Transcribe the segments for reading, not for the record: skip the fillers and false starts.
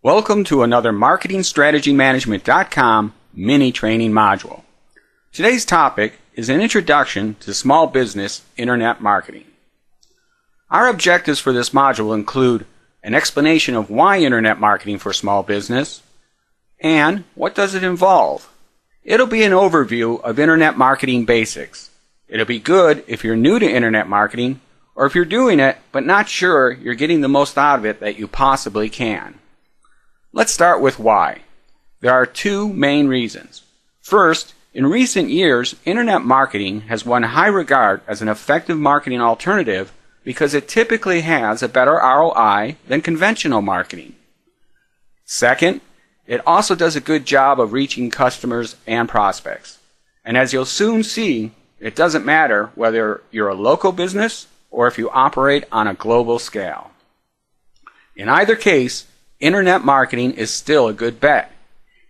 Welcome to another MarketingStrategyManagement.com mini training module. Today's topic is an introduction to small business internet marketing. Our objectives for this module include an explanation of why internet marketing for small business and what does it involve. It'll be an overview of internet marketing basics. It'll be good if you're new to internet marketing or if you're doing it but not sure you're getting the most out of it that you possibly can. Let's start with why. There are two main reasons. First, in recent years, internet marketing has won high regard as an effective marketing alternative because it typically has a better ROI than conventional marketing. Second, it also does a good job of reaching customers and prospects. And as you'll soon see, it doesn't matter whether you're a local business or if you operate on a global scale. In either case, internet marketing is still a good bet.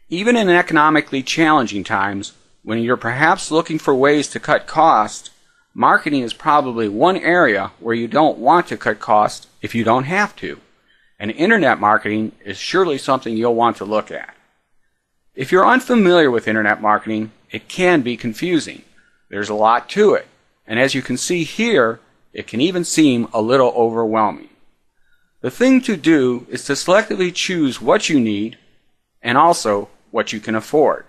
Even in economically challenging times, when you're perhaps looking for ways to cut costs, marketing is probably one area where you don't want to cut costs if you don't have to. And internet marketing is surely something you'll want to look at. If you're unfamiliar with internet marketing, it can be confusing. There's a lot to it. And as you can see here, it can even seem a little overwhelming. The thing to do is to selectively choose what you need and also what you can afford.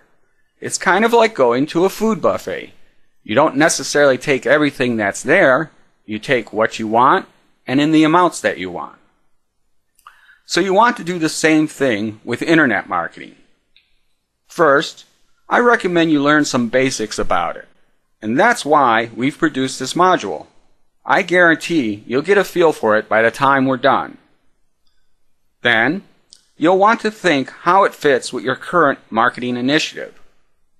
It's kind of like going to a food buffet. You don't necessarily take everything that's there. You take what you want and in the amounts that you want. So you want to do the same thing with internet marketing. First, I recommend you learn some basics about it. And that's why we've produced this module. I guarantee you'll get a feel for it by the time we're done. Then, you'll want to think how it fits with your current marketing initiative.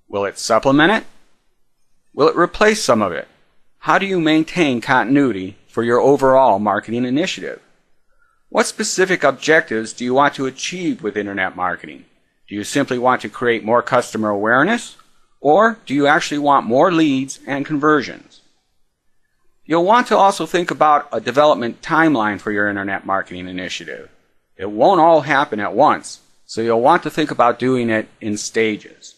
Will it supplement it? Will it replace some of it? How do you maintain continuity for your overall marketing initiative? What specific objectives do you want to achieve with internet marketing? Do you simply want to create more customer awareness? Or do you actually want more leads and conversions? You'll want to also think about a development timeline for your internet marketing initiative. It won't all happen at once, so you'll want to think about doing it in stages.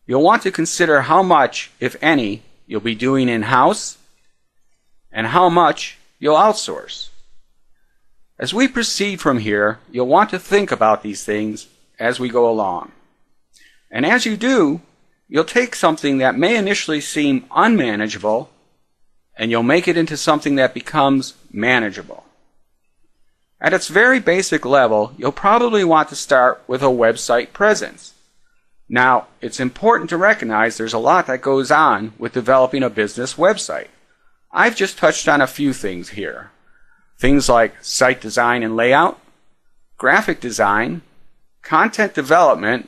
You'll want to consider how much, if any, you'll be doing in-house and how much you'll outsource. As we proceed from here, you'll want to think about these things as we go along. And as you do, you'll take something that may initially seem unmanageable and you'll make it into something that becomes manageable. At its very basic level, you'll probably want to start with a website presence. Now, it's important to recognize there's a lot that goes on with developing a business website. I've just touched on a few things here. Things like site design and layout, graphic design, content development,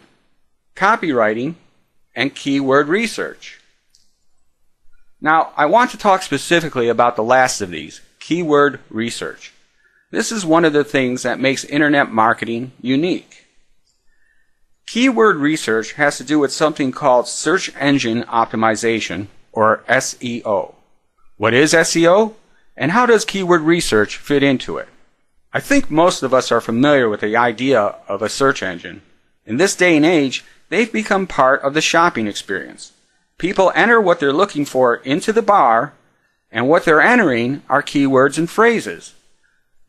copywriting, and keyword research. Now, I want to talk specifically about the last of these, keyword research. This is one of the things that makes internet marketing unique. Keyword research has to do with something called search engine optimization, or SEO. What is SEO? And how does keyword research fit into it? I think most of us are familiar with the idea of a search engine. In this day and age, they've become part of the shopping experience. People enter what they're looking for into the bar, and what they're entering are keywords and phrases.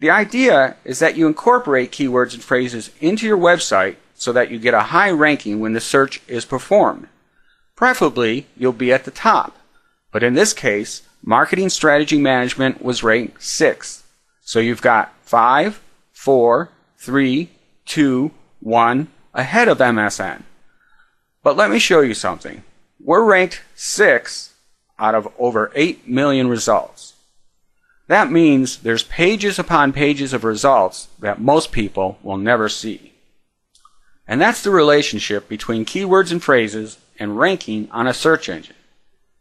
The idea is that you incorporate keywords and phrases into your website so that you get a high ranking when the search is performed. Preferably, you'll be at the top. But in this case, Marketing Strategy Management was ranked 6th. So you've got 5, 4, 3, 2, 1 ahead of MSN. But let me show you something. We're ranked 6th out of over 8 million results. That means there's pages upon pages of results that most people will never see. And that's the relationship between keywords and phrases and ranking on a search engine.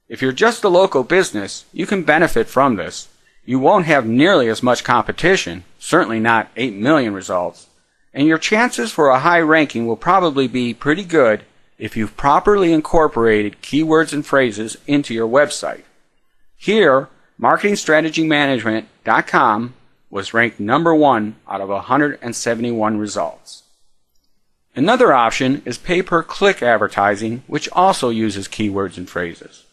If you're just a local business, you can benefit from this. You won't have nearly as much competition, certainly not 8 million results, and your chances for a high ranking will probably be pretty good if you've properly incorporated keywords and phrases into your website. Here, MarketingStrategyManagement.com was ranked number 1 out of 171 results. Another option is pay-per-click advertising, which also uses keywords and phrases.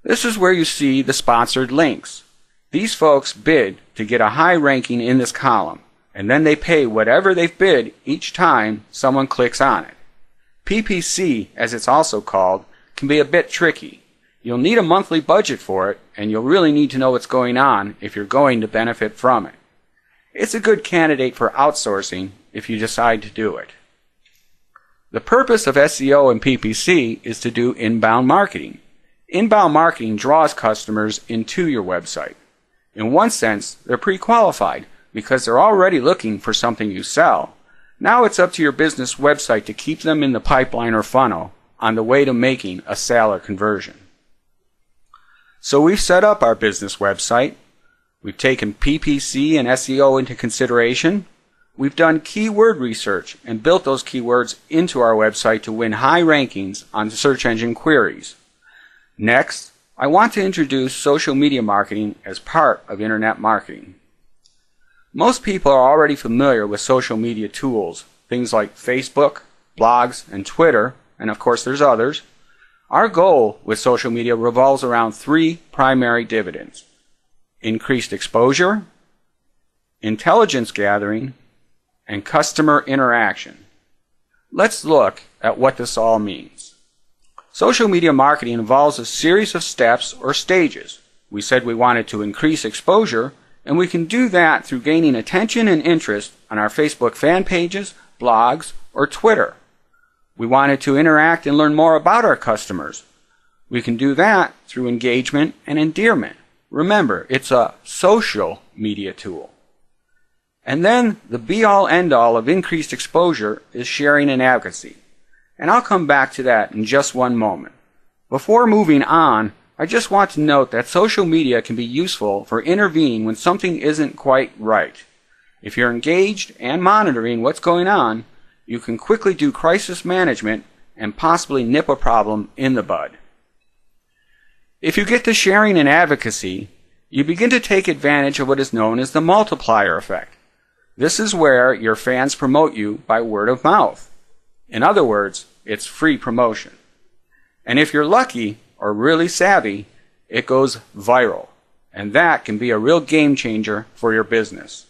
This is where you see the sponsored links. These folks bid to get a high ranking in this column, and then they pay whatever they've bid each time someone clicks on it. PPC, as it's also called, can be a bit tricky. You'll need a monthly budget for it, and you'll really need to know what's going on if you're going to benefit from it. It's a good candidate for outsourcing if you decide to do it. The purpose of SEO and PPC is to do inbound marketing. Inbound marketing draws customers into your website. In one sense, they're pre-qualified because they're already looking for something you sell. Now it's up to your business website to keep them in the pipeline or funnel on the way to making a sale or conversion. So we've set up our business website. We've taken PPC and SEO into consideration. We've done keyword research and built those keywords into our website to win high rankings on search engine queries. Next, I want to introduce social media marketing as part of internet marketing. Most people are already familiar with social media tools, things like Facebook, blogs, and Twitter, and of course there's others. Our goal with social media revolves around 3 primary dividends: increased exposure, intelligence gathering, and customer interaction. Let's look at what this all means. Social media marketing involves a series of steps or stages. We said we wanted to increase exposure, and we can do that through gaining attention and interest on our Facebook fan pages, blogs, or Twitter. We wanted to interact and learn more about our customers. We can do that through engagement and endearment. Remember, it's a social media tool. And then the be-all end-all of increased exposure is sharing and advocacy. And I'll come back to that in just one moment. Before moving on, I just want to note that social media can be useful for intervening when something isn't quite right. If you're engaged and monitoring what's going on, you can quickly do crisis management and possibly nip a problem in the bud. If you get to sharing and advocacy, you begin to take advantage of what is known as the multiplier effect. This is where your fans promote you by word of mouth. In other words, it's free promotion. And if you're lucky or really savvy, it goes viral. And that can be a real game changer for your business.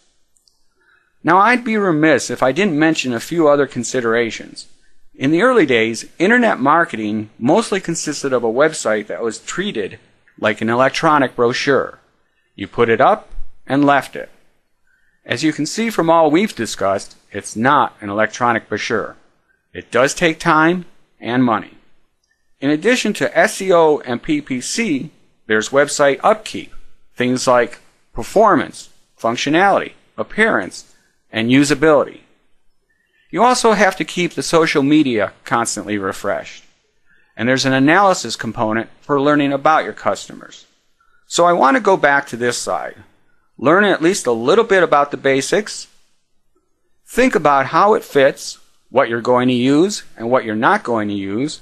Now, I'd be remiss if I didn't mention a few other considerations. In the early days, internet marketing mostly consisted of a website that was treated like an electronic brochure. You put it up and left it. As you can see from all we've discussed, it's not an electronic brochure. It does take time and money. In addition to SEO and PPC, there's website upkeep, things like performance, functionality, appearance, and usability. You also have to keep the social media constantly refreshed. And there's an analysis component for learning about your customers. So I want to go back to this side. Learn at least a little bit about the basics. Think about how it fits, what you're going to use and what you're not going to use.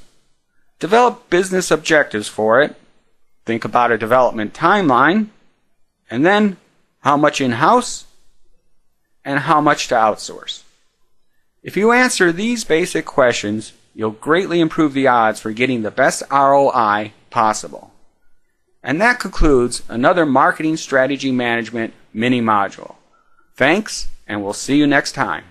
Develop business objectives for it. Think about a development timeline. And then how much in-house and how much to outsource. If you answer these basic questions, you'll greatly improve the odds for getting the best ROI possible. And that concludes another Marketing Strategy Management mini module. Thanks, and we'll see you next time.